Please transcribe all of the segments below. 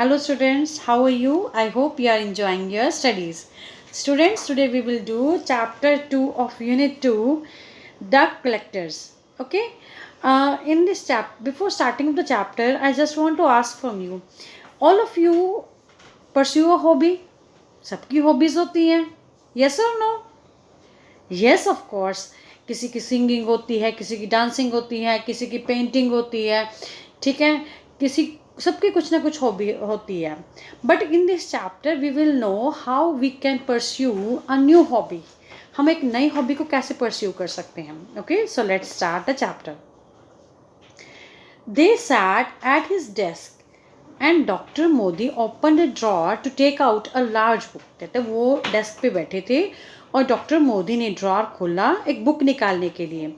Hello students, how are you? I hope you are enjoying your studies. Students, today we will do chapter 2 of unit 2, duck collectors. Okay? In this chapter, before starting the chapter, I just want to ask from you. All of you pursue a hobby? सबकी hobbies होती हैं? Yes or no? Yes, of course. किसी की singing होती है, किसी की dancing होती है, किसी की पेंटिंग होती है, ठीक है, किसी सबकी कुछ ना कुछ हॉबी होती है. But in this chapter we will know how we can pursue a new hobby. हम एक नई हॉबी को कैसे परस्यू कर सकते हैं. Okay, so let's start the chapter. They sat at his desk and doctor Modi open a drawer to take out a large book. कहते वो डेस्क पे बैठे थे और डॉक्टर मोदी ने ड्रॉर खोला एक बुक निकालने के लिए.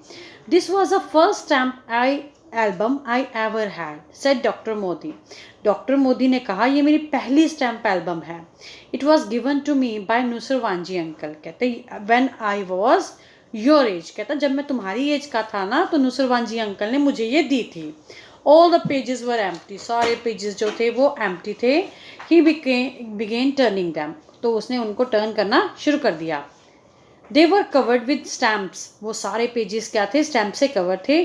This was a first stamp album I ever had, said doctor Modi. Doctor Modi ने कहा ये मेरी पहली स्टैम्प एल्बम है. It was given to me by Nusserwanji uncle. कहते when I was your age. कहता जब मैं तुम्हारी एज का था ना तो नुसरवांजी अंकल ने मुझे ये दी थी. All the pages were empty. सारे पेजेस जो थे वो empty थे. He began turning them. तो उसने उनको टर्न करना शुरू कर दिया. They were covered with stamps. वो सारे पेजेस क्या थे? स्टैम्प से कवर थे.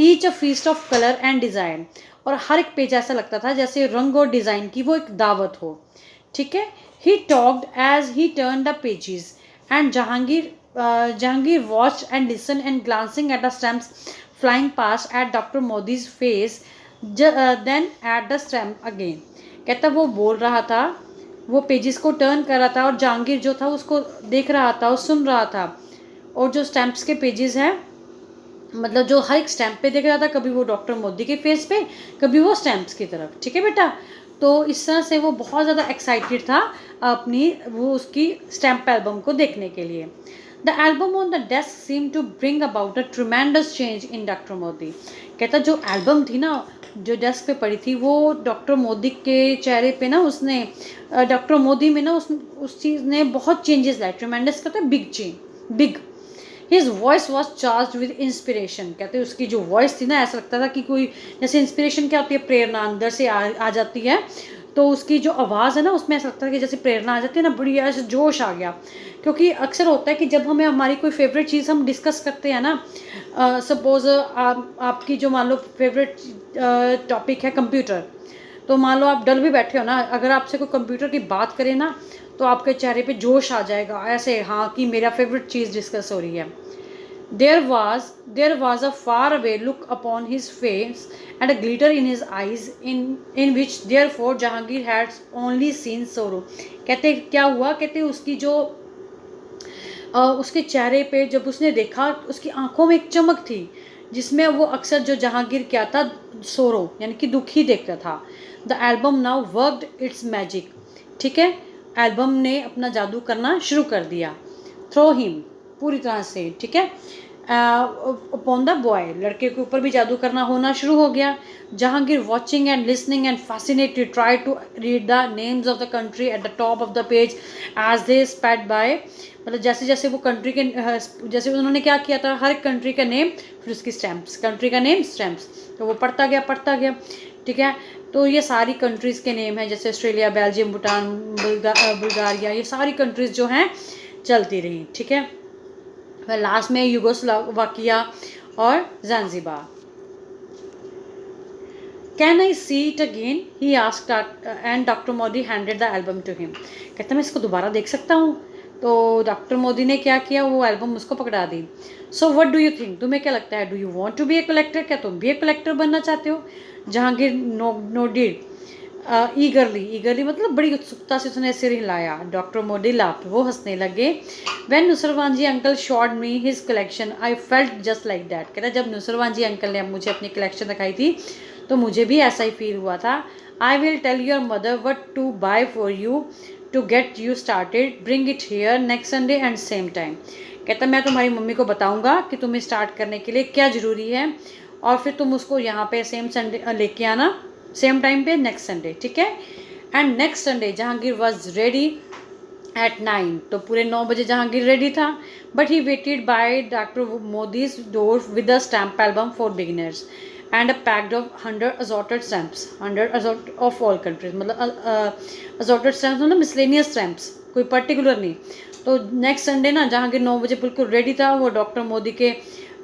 Each a feast of color and design. और हर एक पेज ऐसा लगता था जैसे रंग और डिज़ाइन की वो एक दावत हो. ठीक है. He talked as he turned the pages. And Jahangir watched and listened and glancing at the stamps flying past at Dr. Modi's face, then at the stamp again. कहता वो बोल रहा था, वो पेजेस को टर्न कर रहा था और जहांगीर जो था उसको देख रहा था और सुन रहा था. और जो स्टैम्प्स के पेजेस हैं, मतलब जो हर एक स्टैम्प पे देख रहा था, कभी वो डॉक्टर मोदी के फेस पे, कभी वो स्टैम्प्स की तरफ. ठीक है बेटा. तो इस तरह से वो बहुत ज़्यादा एक्साइटेड था अपनी वो उसकी स्टैम्प एल्बम को देखने के लिए. The album on the desk seemed to bring about a tremendous change in Dr. Modi. कहता जो एल्बम थी ना जो डेस्क पे पड़ी थी वो डॉक्टर मोदी के चेहरे पे ना उसने डॉक्टर मोदी में ना उस चीज़ ने बहुत चेंजेस लाए. ट्रिमेंडस कहते हैं big change, big. His voice was charge with inspiration. कहते उसकी जो वॉइस थी ना ऐसा लगता था कि कोई जैसे इंस्पिरेशन क्या होती है, प्रेरणा अंदर से आ जाती है. तो उसकी जो आवाज़ है ना उसमें ऐसा लगता है कि जैसे प्रेरणा आ जाती है ना, बड़ी ऐसे जोश आ गया. क्योंकि अक्सर होता है कि जब हमें हमारी कोई फेवरेट चीज़ हम डिस्कस करते हैं ना, सपोज़ आपकी जो मान लो फेवरेट टॉपिक है कंप्यूटर, तो मान लो आप डल भी बैठे हो ना, अगर आपसे कोई कंप्यूटर की बात करे ना तो आपके चेहरे पे जोश आ जाएगा ऐसे, हाँ कि मेरा फेवरेट चीज़ डिस्कस हो रही है. There was a faraway look upon his face and a glitter in his eyes in which therefore Jahangir had only seen sorrow. कहते क्या हुआ, कहते उसकी जो उसके चेहरे पे जब उसने देखा उसकी आंखों में एक चमक थी जिसमें वो अक्सर जो जहांगीर क्या था सोरो यानी कि दुखी देखता था. The album now worked it's magic. ठीक है. एल्बम ने अपना जादू करना शुरू कर दिया. थ्रो हिम पूरी तरह से. ठीक है. अपॉन द बॉय लड़के के ऊपर भी जादू करना होना शुरू हो गया. Jehangir watching and listening and fascinated try to read the names of the country at the top of the page as they sped by. मतलब जैसे जैसे वो कंट्री के जैसे उन्होंने क्या किया था, हर एक कंट्री का नेम फिर उसकी स्टैम्प्स, कंट्री का नेम स्टैम्प्स, तो वो पढ़ता गया. ठीक है. तो ये सारी कंट्रीज़ के नेम हैं जैसे ऑस्ट्रेलिया, बेल्जियम, भूटान, बुल्गारिया, ये सारी कंट्रीज़ जो हैं चलती रही. ठीक है. फिर लास्ट में यूगोस्लाविया और Zanzibar. Can I see it again he asked and doctor Modi handed the album to him. कहता मैं इसको दोबारा देख सकता हूँ. तो डॉक्टर मोदी ने क्या किया, वो एल्बम उसको पकड़ा दी. So what do you think, तुम्हें क्या लगता है, do you want to be a collector, क्या तुम भी एक कलेक्टर बनना चाहते हो. जहांगीर नोडिड ईगरली मतलब बड़ी उत्सुकता से उसने सिर हिलाया. डॉक्टर मोदी लाफ्ड, वो हंसने लगे. When Nusserwanji uncle showed me his collection I felt just like that. कहता जब नुसरवांजी अंकल ने मुझे अपनी कलेक्शन दिखाई थी तो मुझे भी ऐसा ही फील हुआ था. I will tell your mother what to buy for you to get you started, bring it here next Sunday and same time. कहता मैं तुम्हारी मम्मी को बताऊंगा कि तुम्हें स्टार्ट करने के लिए क्या ज़रूरी है और फिर तुम उसको यहाँ पे सेम संडे लेके आना, सेम टाइम पे नेक्स्ट संडे. ठीक है. And next Sunday Jahangir was ready eight 9. तो पूरे 9 बजे जहांगीर रेडी था. But he waited by doctor Modi's door with the stamp album for beginners and a packed of 100 assorted stamps, 100 assort of all countries, मतलब assorted stamps मतलब miscellaneous stamps, कोई particular नहीं। तो next Sunday ना जहांगीर 9 बजे बिल्कुल रेडी था, वो डॉक्टर मोदी के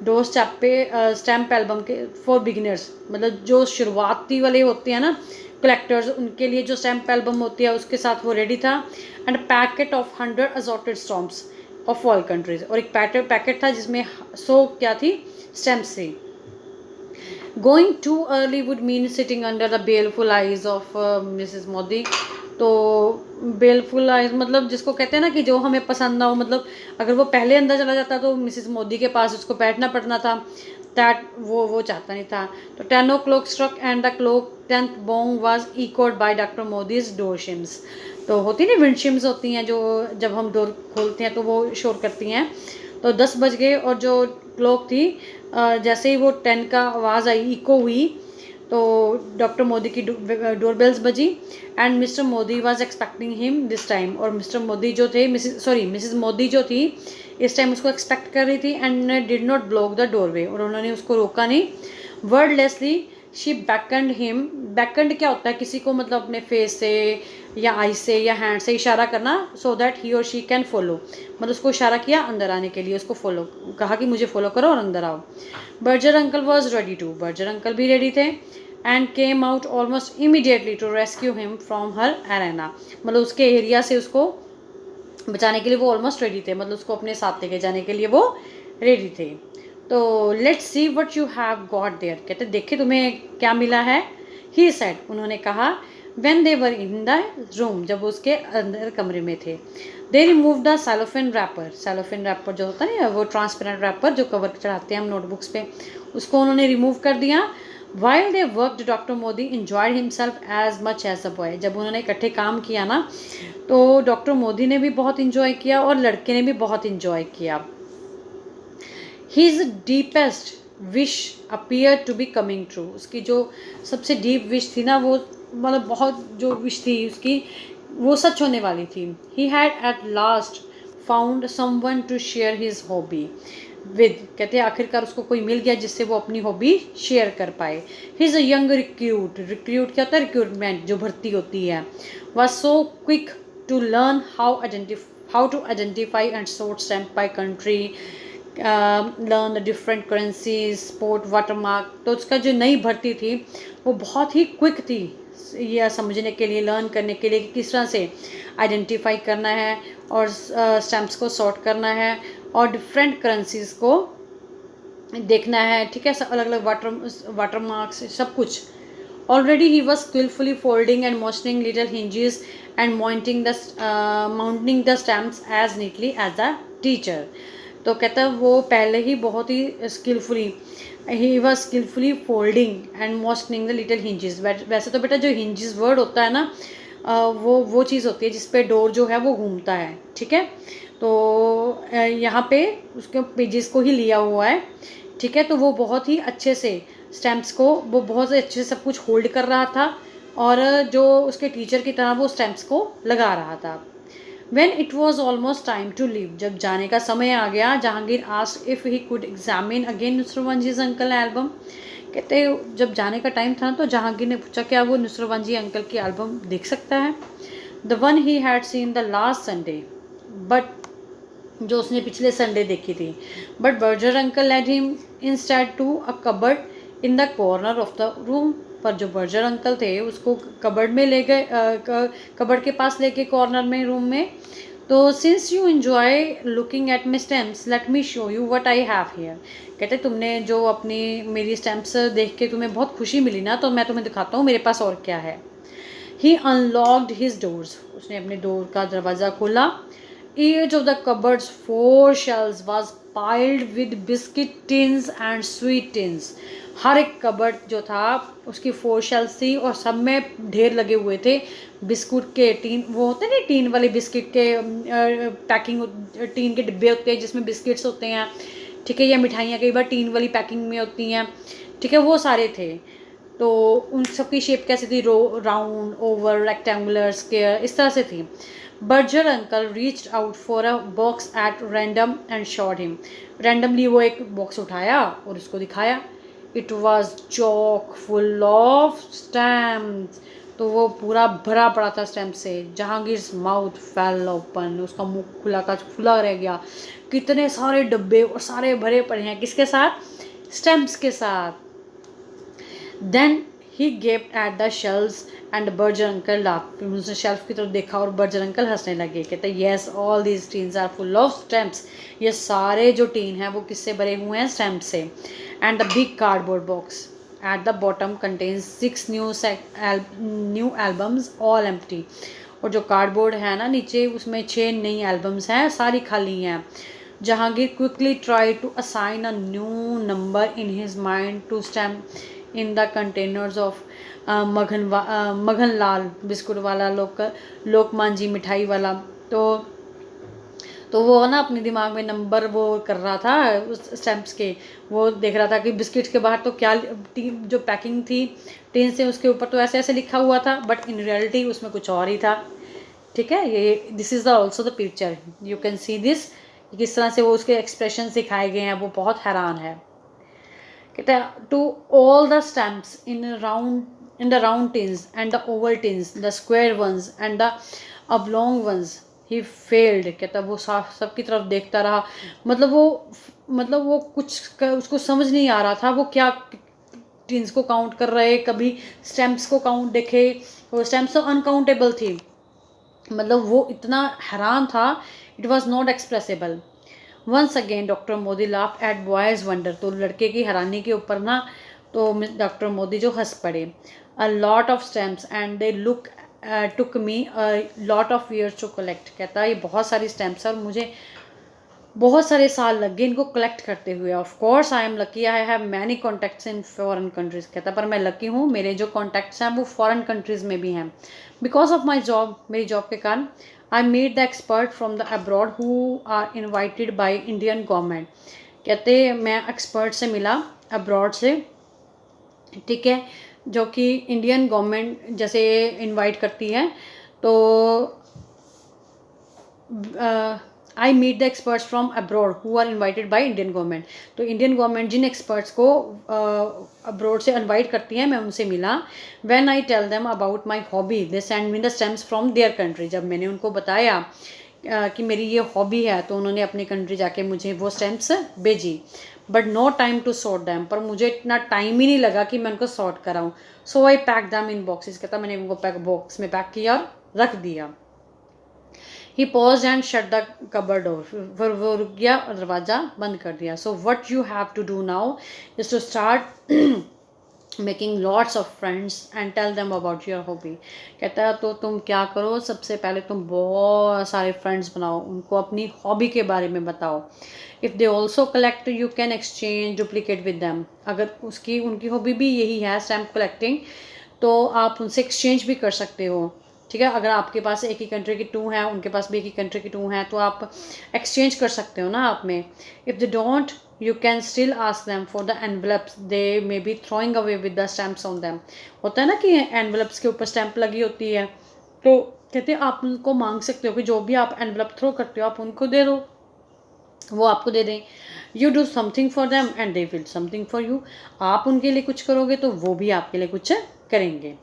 डोर स्टेप पे स्टैम्प एल्बम के फॉर बिगिनर्स, मतलब जो शुरुआती वाले होते हैं ना कलेक्टर्स, उनके लिए जो स्टैम्प एल्बम होती है उसके साथ वो रेडी था। End packet of 100 assorted stamps of all countries, और एक पैकेट था जिसमें 100 क्या थी स्टैम्प्स थी। Going to early would mean sitting under the baleful eyes of Mrs Modi. तो बेलफुल आइज मतलब जिसको कहते हैं ना कि जो हमें पसंद ना हो, मतलब अगर वो पहले अंदर चला जाता तो मिसेस मोदी के पास उसको बैठना पड़ना था, दैट वो चाहता नहीं था। तो 10 o'clock struck and the clock 10th bong was echoed by doctor Modi's door chimes. तो होती नहीं विंड शिम्स होती हैं जो जब हम डोर खोलते हैं तो वो शोर करती हैं। तो 10 बज गए और जो क्लॉक थी जैसे ही वो 10 का आवाज़ आई, इको हुई, तो डॉक्टर मोदी की डोरबेल्स बजी and mister Modi was expecting him this time. और मिस्टर मोदी जो थे मिसेस मोदी जो थी इस टाइम उसको एक्सपेक्ट कर रही थी and did not block the doorway, और उन्होंने उसको रोका नहीं। वर्डलेसली शी बैकंड हिम। बैकंड क्या होता है, किसी को मतलब अपने फेस से या आई से या हैंड से इशारा करना, सो दैट ही और शी कैन फॉलो, मतलब उसको इशारा किया अंदर आने के लिए, उसको फॉलो कहा कि मुझे फॉलो करो और अंदर आओ। Berger uncle was ready to, Berger uncle भी रेडी थे and came out almost immediately to rescue him from her arena, मतलब उसके एरिया से उसको बचाने के लिए वो ऑलमोस्ट रेडी थे, मतलब उसको अपने साथ लेके जाने के लिए वो रेडी थे। तो let's see what you have got there, कहते देखे तुम्हें क्या मिला है। ही सेड, उन्होंने कहा, when they were in the room, जब उसके अंदर कमरे में थे। They remove the cellophane wrapper, cellophane wrapper जो होता है ना वो ट्रांसपेरेंट रैपर जो कवर चढ़ाते हैं हम नोटबुक्स पे, उसको उन्होंने रिमूव कर दिया। While they worked doctor Modi enjoyed himself as much as a boy, जब उन्होंने इकट्ठे काम किया ना तो डॉक्टर मोदी ने भी बहुत इंजॉय किया और लड़के ने भी बहुत इंजॉय किया। His deepest wish appear to be coming true, उसकी जो सबसे डीप विश थी ना वो मतलब बहुत जो विश थी उसकी वो सच होने वाली थी। He had at last found someone to share his hobby with, कहते हैं आखिरकार उसको कोई मिल गया जिससे वो अपनी हॉबी शेयर कर पाए। His a young recruit, recruit क्या होता है, रिक्रूटमेंट जो भर्ती होती है, was so quick to learn how to identify and sort stamp by country, learn the different currencies, spot watermark. तो उसका जो नई भर्ती थी वो बहुत ही क्विक थी यह समझने के लिए, लर्न करने के लिए कि किस तरह से आइडेंटिफाई करना है और स्टैम्प्स को सॉर्ट करना है और डिफरेंट करेंसीज को देखना है, ठीक है, अलग अलग वाटर मार्क्स सब कुछ। Already he was skilfully folding and motioning little hinges and mounting the stamps as neatly as a teacher. तो कहता है वो पहले ही बहुत ही skilfully, he was skilfully folding and motioning the little hinges. वैसे तो बेटा जो हिंजेस वर्ड होता है ना वो चीज़ होती है जिसपे डोर जो है वो घूमता है, ठीक है। तो यहाँ पे उसके पेजेस को ही लिया हुआ है, ठीक है। तो वो बहुत ही अच्छे से स्टैम्प्स को वो बहुत अच्छे से सब कुछ होल्ड कर रहा था और जो उसके टीचर की तरह वो स्टैम्प्स को लगा रहा था। When it was almost time to leave, जब जाने का समय आ गया, Jahangir asked if he could examine again नुसरतवंजी's uncle album। कहते जब जाने का टाइम था तो जहांगीर ने पूछा क्या वो नुसरतवंजी अंकल की एल्बम देख सकता है। The one he had seen the last Sunday, but जो उसने पिछले संडे देखी थी। But Berger uncle led him instead to a cupboard in the corner of the room, पर जो बर्जर अंकल थे उसको कबर्ड में ले गए, कबर्ड के पास लेके कॉर्नर में रूम में। तो since you enjoy looking at my stamps let me show you what I have here. कहते तुमने जो अपनी मेरी स्टैम्प्स देख के तुम्हें बहुत खुशी मिली ना, तो मैं तुम्हें दिखाता हूँ मेरे पास और क्या है। ही अनलॉक्ड हिज डोर्स, उसने अपने डोर का दरवाज़ा खोला। Each of the cupboard's 4 shelves was piled with biscuit tins and sweet tins। हर एक कबर्ड जो था उसकी 4 शेल्स थी और सब में ढेर लगे हुए थे बिस्कुट के टीन, वो होते हैं ना टीन वाले बिस्किट के पैकिंग, टीन के डिब्बे होते हैं जिसमें बिस्किट्स होते हैं, ठीक है, या मिठाइयाँ कई बार टीन वाली पैकिंग में होती हैं, ठीक है, वो सारे थे। तो उन सब की शेप कैसी थी, राउंड, ओवल, रेक्टेंगुलर, स्क्वायर, इस तरह से थी। Berger uncle reached out for a box at random and shot him. Randomly वो एक बॉक्स उठाया और उसको दिखाया। It was chalk full of stamps. तो वो पूरा भरा पड़ा था स्टैम्प से। जहांगीर्स माउथ फेल ओपन, उसका मुंह खुला का खुला रह गया। कितने सारे डब्बे और सारे भरे पड़े हैं, किसके साथ? स्टैम्प्स के साथ। Then he gaped at the shelves and Berger uncle laughed। उसने शेल्फ की तरफ देखा और बर्जर अंकल हंसने लगे। कहते yes all these tins are full of stamps. ये सारे जो टीन हैं वो किससे भरे हुए हैं? स्टैम्प से। And the big cardboard box at the bottom contains 6 new albums all empty. और जो कार्डबोर्ड है ना नीचे, उसमें 6 नई एल्बम्स हैं, सारी खाली हैं। Jahangir quickly tried to assign a new number in his mind to stamp in the containers of मगन लाल बिस्कुट वाला, लोकमान जी मिठाई वाला। तो वो ना अपने दिमाग में नंबर वो कर रहा था उस स्टैम्प्स के। वो देख रहा था कि बिस्किट के बाहर तो क्या जो पैकिंग थी टीन से, उसके ऊपर तो ऐसे ऐसे लिखा हुआ था, बट इन रियलिटी उसमें कुछ और ही था। ठीक है, ये this is the also the picture, you can see this. किस तरह से वो उसके एक्सप्रेशन दिखाए गए हैं, वो बहुत हैरान है। कहते हैं to all the stamps in the round tins and the oval tins, the square ones and the oblong ones he felt. कहता वो सबकी तरफ देखता रहा। मतलब वो कुछ उसको समझ नहीं आ रहा था वो क्या टिन्स को काउंट कर रहे, कभी स्टैम्प्स को काउंट देखे। वो स्टैम्प्स तो अनकाउंटेबल थी। मतलब वो इतना हैरान था, it was not expressible. Once again doctor Modi laugh at boy's wonder. तो लड़के की हैरानी के ऊपर ना तो डॉक्टर मोदी जो हंस पड़े। A lot of stamps and they look took me a lot of years to collect. कहता है ये बहुत सारी स्टैम्प्स और मुझे बहुत सारे साल लग गए इनको कलेक्ट करते हुए। Of course I am lucky, I have many contacts in foreign countries. कहता पर मैं लकी हूँ, मेरे जो कॉन्टैक्ट्स हैं वो फॉरेन कंट्रीज़ में भी हैं। बिकॉज ऑफ माई जॉब, मेरी जॉब के कारण, I meet the expert from the abroad who are invited by Indian government. कहते मैं एक्सपर्ट से मिला अब्रॉड से, ठीक है, जो कि इंडियन गवर्नमेंट जैसे इनवाइट करती है। तो I meet the experts from abroad who are invited by Indian government. तो इंडियन गवर्नमेंट जिन एक्सपर्ट्स को अब्रॉड से इन्वाइट करती है, मैं उनसे मिला। When I tell them about my hobby they send me the stamps from their country. जब मैंने उनको बताया कि मेरी ये हॉबी है, तो उन्होंने अपनी कंट्री जाके मुझे वो स्टैम्प्स भेजी। But no time to sort them. पर मुझे इतना टाइम ही नहीं लगा कि मैं उनको सॉर्ट कराऊँ। So I pack them in boxes. कहता मैंने उनको बॉक्स में पैक किया और रख दिया। He pause and shut the cupboard door. फिर वो रुक गया और दरवाज़ा बंद कर दिया। So what you have to do now is to start making lots of friends and tell them about your hobby. कहता है तो तुम क्या करो, सबसे पहले तुम बहुत सारे फ्रेंड्स बनाओ, उनको अपनी हॉबी के बारे में बताओ। If they also collect you can exchange duplicate with them. अगर उनकी हॉबी भी यही है स्टैम्प कलेक्टिंग, तो आप उनसे एक्सचेंज भी कर सकते हो। ठीक है, अगर आपके पास एक ही कंट्री की 2 हैं, उनके पास भी एक ही कंट्री की 2 हैं, तो आप एक्सचेंज कर सकते हो ना आप में। If they don't you can still ask them for the envelopes, they may be throwing away with the stamps on them. होता है ना कि एनवलप्स के ऊपर स्टैम्प लगी होती है, तो कहते हैं आप उनको मांग सकते हो कि जो भी आप एनवलप थ्रो करते हो आप उनको दे दो, वो आपको दे दें। You do something for them and they will something for you. आप उनके लिए कुछ करोगे तो वो भी आपके लिए कुछ करेंगे।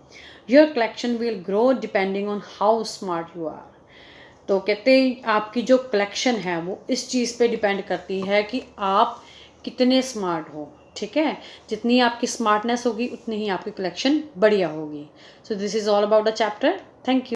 Your collection will grow depending on how smart you are. तो कहते हैं आपकी जो कलेक्शन है वो इस चीज़ पे डिपेंड करती है कि आप कितने स्मार्ट हो। ठीक है, जितनी आपकी स्मार्टनेस होगी उतनी ही आपकी कलेक्शन बढ़िया होगी। So this is all about the chapter. Thank you.